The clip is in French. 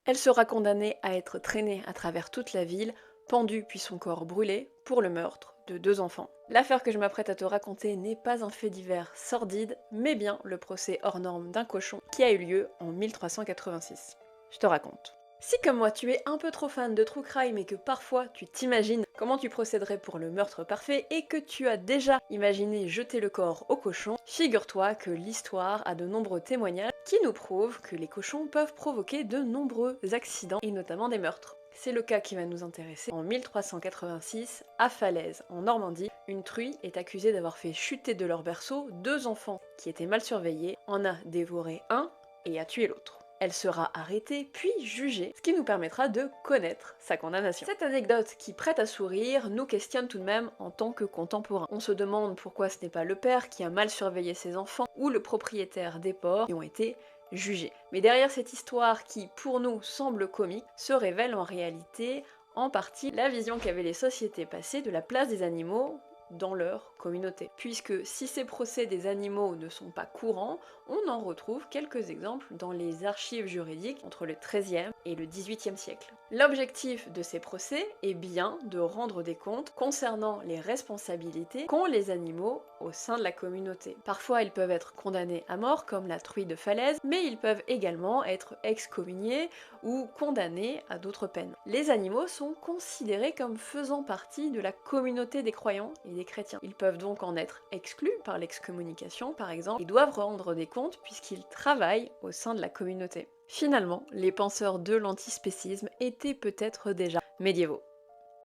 Elle sera condamnée à être traînée à travers toute la ville, pendue puis son corps brûlé pour le meurtre de 2 enfants. L'affaire que je m'apprête à te raconter n'est pas un fait divers sordide, mais bien le procès hors norme d'un cochon qui a eu lieu en 1386. Je te raconte. Si comme moi tu es un peu trop fan de true crime et que parfois tu t'imagines comment tu procéderais pour le meurtre parfait et que tu as déjà imaginé jeter le corps au cochon, figure-toi que l'histoire a de nombreux témoignages qui nous prouvent que les cochons peuvent provoquer de nombreux accidents et notamment des meurtres. C'est le cas qui va nous intéresser. En 1386, à Falaise, en Normandie, une truie est accusée d'avoir fait chuter de leur berceau 2 enfants qui étaient mal surveillés, en a dévoré un et a tué l'autre. Elle sera arrêtée puis jugée, ce qui nous permettra de connaître sa condamnation. Cette anecdote qui prête à sourire nous questionne tout de même en tant que contemporain. On se demande pourquoi ce n'est pas le père qui a mal surveillé ses enfants ou le propriétaire des porcs qui ont été jugés. Mais derrière cette histoire qui, pour nous, semble comique, se révèle en réalité en partie la vision qu'avaient les sociétés passées de la place des animaux dans leur communauté. Puisque si ces procès des animaux ne sont pas courants, on en retrouve quelques exemples dans les archives juridiques entre le XIIIe et le XVIIIe siècle. L'objectif de ces procès est bien de rendre des comptes concernant les responsabilités qu'ont les animaux au sein de la communauté. Parfois ils peuvent être condamnés à mort comme la truie de Falaise, mais ils peuvent également être excommuniés ou condamnés à d'autres peines. Les animaux sont considérés comme faisant partie de la communauté des croyants et des chrétiens. Ils peuvent donc en être exclus par l'excommunication par exemple et doivent rendre des comptes puisqu'ils travaillent au sein de la communauté. Finalement, les penseurs de l'antispécisme étaient peut-être déjà médiévaux.